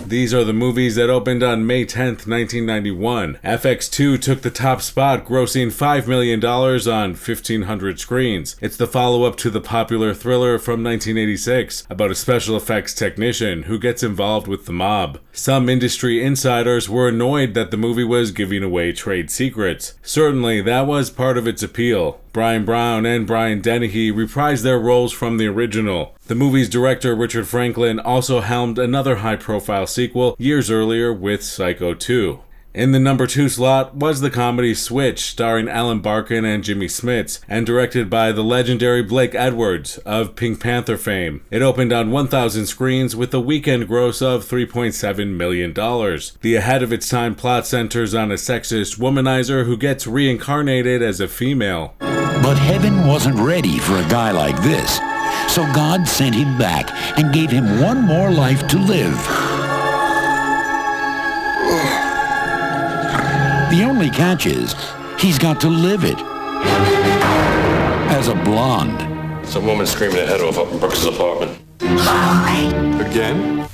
These are the movies that opened on May 10th, 1991. FX2 took the top spot, grossing $5 million on 1,500 screens. It's the follow-up to the popular thriller from 1986 about a special effects technician who gets involved with the mob. Some industry insiders were annoyed that the movie was giving away trade secrets. Certainly, that was part of its appeal. Brian Brown and Brian Dennehy reprised their roles from the original. The movie's director, Richard Franklin, also helmed another high-profile sequel years earlier with Psycho 2. In the number 2 slot was the comedy Switch, starring Alan Barkin and Jimmy Smits, and directed by the legendary Blake Edwards of Pink Panther fame. It opened on 1,000 screens with a weekend gross of $3.7 million. The ahead-of-its-time plot centers on a sexist womanizer who gets reincarnated as a female. But heaven wasn't ready for a guy like this, so God sent him back and gave him one more life to live. The only catch is, he's got to live it. As a blonde. Some woman screaming her head off up in Brooks' apartment. Again?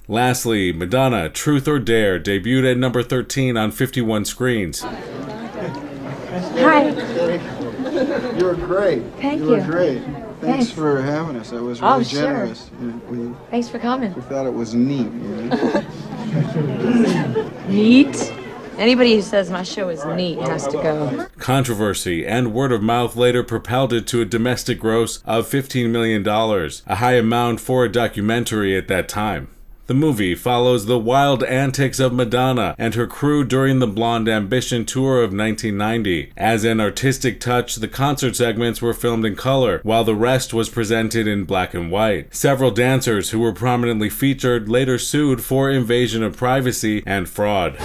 Lastly, Madonna, Truth or Dare, debuted at number 13 on 51 screens. Hi. You were great. Thank you. You were great. Thanks Thanks. for having us. That was really Sure. generous. Thanks for coming. We thought it was neat. Neat? Anybody who says my show is neat has to go. Controversy and word of mouth later propelled it to a domestic gross of $15 million, a high amount for a documentary at that time. The movie follows the wild antics of Madonna and her crew during the Blonde Ambition tour of 1990. As an artistic touch, the concert segments were filmed in color, while the rest was presented in black and white. Several dancers who were prominently featured later sued for invasion of privacy and fraud.